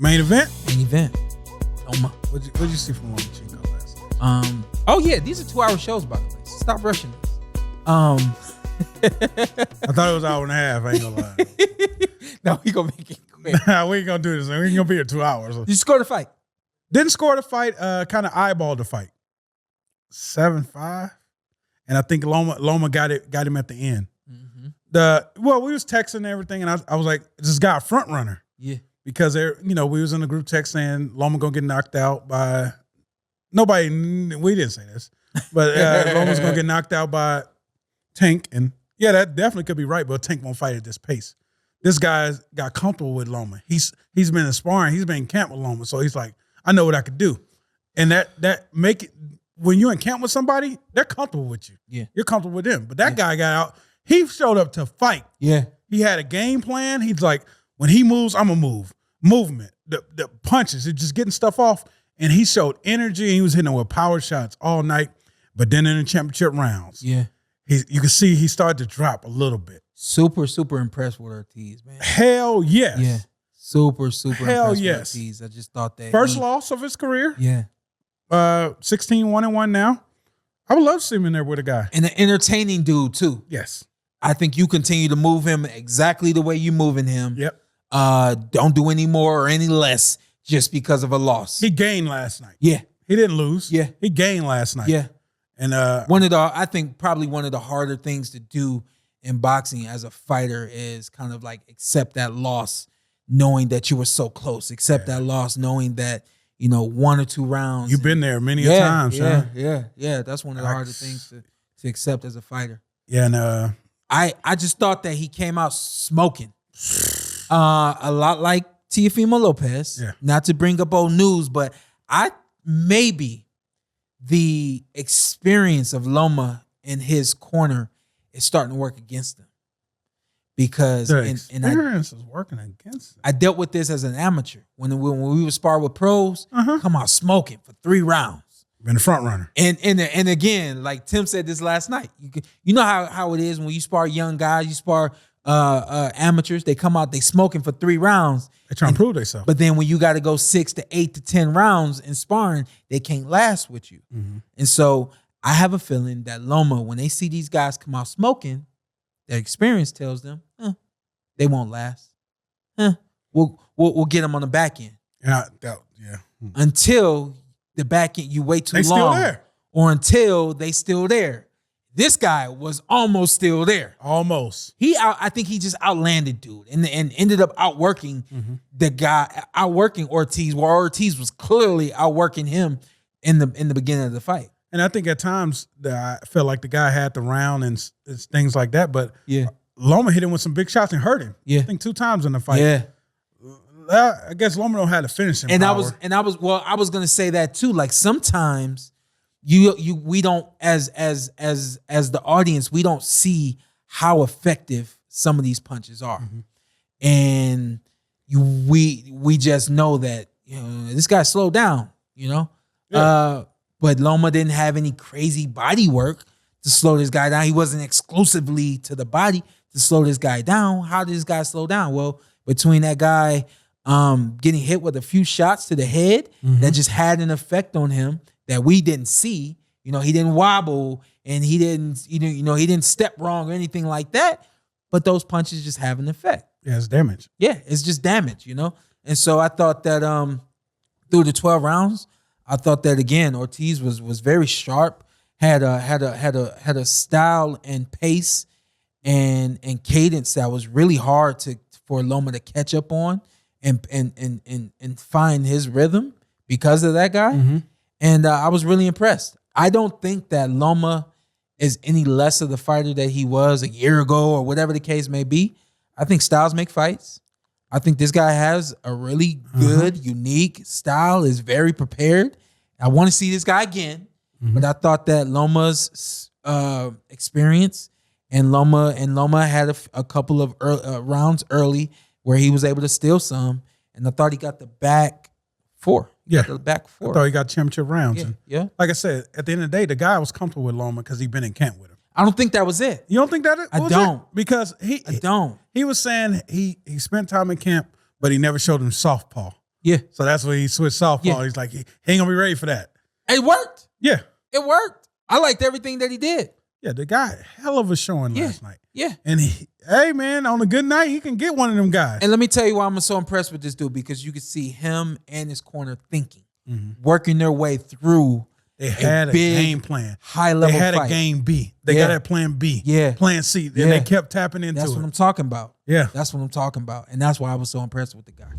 Main event? Main event. Loma. What'd you see from Lomachenko last night? Oh yeah, these are 2-hour shows, by the way. So stop rushing this. I thought it was an hour and a half. I ain't gonna lie. No, we gonna make it quick. Nah, we ain't gonna do this. We ain't gonna be here 2 hours. Did you score the fight? Didn't score the fight. Kind of eyeballed the fight. 7-5, and I think Loma got him at the end. Mm-hmm. We was texting and everything, and I was like, this guy a front runner. Yeah. Because we was in the group text saying Loma gonna get knocked out by nobody. We didn't say this, but Loma's gonna get knocked out by Tank, and yeah, that definitely could be right. But Tank won't fight at this pace. This guy got comfortable with Loma. He's been in sparring. He's been in camp with Loma, so he's like, I know what I could do, and that make it when you're in camp with somebody, they're comfortable with you. Yeah, you're comfortable with them. But that guy got out. He showed up to fight. Yeah, he had a game plan. He's like, when he moves, I'm gonna move. Movement, the punches, it's just getting stuff off, and he showed energy. And he was hitting with power shots all night. But then in the championship rounds, you can see he started to drop a little bit. Super impressed with Ortiz, man. Hell yes. Yeah. Super impressed with Ortiz. I just thought that first loss of his career. Yeah. 16-1-1 now. I would love to see him in there with a guy. And an entertaining dude too. Yes. I think you continue to move him exactly the way you moving him. Yep. Don't do any more or any less just because of a loss. He gained last night. Yeah. He didn't lose. Yeah. He gained last night. Yeah. And I think probably one of the harder things to do in boxing as a fighter is kind of like accept that loss, knowing that you were so close. Accept that loss, knowing that, 1 or 2 rounds. You've been there many a times, huh? Yeah. That's one of the harder things to accept as a fighter. Yeah, and I just thought that he came out smoking. A lot like Teofimo Lopez. Yeah. Not to bring up old news, but maybe the experience of Loma in his corner is starting to work against him. Because experience is working against him. I dealt with this as an amateur. When we would spar with pros, come out smoking for 3 rounds. Been a front runner. And again, like Tim said this last night, you know how it is when you spar young guys, you spar amateurs, they come out, they smoking for 3 rounds. They trying to prove themselves. But then when you got to go 6 to 8 to 10 rounds in sparring, they can't last with you. Mm-hmm. And so I have a feeling that Loma, when they see these guys come out smoking, their experience tells them, they won't last. We'll get them on the back end. Yeah. Until the back end, you wait too long. Still there. Or until they still there. This guy was almost still there. Almost. I think he just outlanded dude and ended up outworking the guy, outworking Ortiz, while Ortiz was clearly outworking him in the beginning of the fight. And I think at times I felt like the guy had the round and things like that, but Loma hit him with some big shots and hurt him. Yeah. I think 2 times in the fight. Yeah. I guess Loma don't have to finish him. I was gonna say that too. Like sometimes we don't as the audience, we don't see how effective some of these punches are. Mm-hmm. And we just know that this guy slowed down, Yeah. But Loma didn't have any crazy body work to slow this guy down. He wasn't exclusively to the body to slow this guy down. How did this guy slow down? Well, between that guy getting hit with a few shots to the head that just had an effect on him that we didn't see. He didn't wobble and he didn't, he didn't step wrong or anything like that. But those punches just have an effect. Yeah, it's damage. Yeah, it's just damage, And so I thought that through the 12 rounds, I thought that again, Ortiz was very sharp, had a style and pace and cadence that was really hard for Loma to catch up on and find his rhythm because of that guy. Mm-hmm. And I was really impressed. I don't think that Loma is any less of the fighter that he was a year ago or whatever the case may be. I think styles make fights. I think this guy has a really good, unique style, is very prepared. I want to see this guy again, but I thought that Loma's experience and Loma had a couple of rounds early where he was able to steal some, and I thought he got the back 4. Yeah, the back 4. I thought he got championship rounds. Yeah, and like I said, at the end of the day, the guy was comfortable with Loma because he'd been in camp with him. I don't think that was it. You don't think that it was don't. It? Because he was saying he spent time in camp, but he never showed him southpaw. Yeah. So that's when he switched southpaw. Yeah. He's like, he ain't gonna be ready for that. It worked. Yeah. It worked. I liked everything that he did. Yeah, the guy, hell of a showing last night. Yeah. And hey, man, on a good night, he can get one of them guys. And let me tell you why I'm so impressed with this dude, because you could see him and his corner thinking, working their way through. They had a game plan. High level They had fight. a game B. They got a plan B. Yeah. Plan C. And they kept tapping into That's it. what I'm talking about. Yeah. That's what I'm talking about. And that's why I was so impressed with the guy.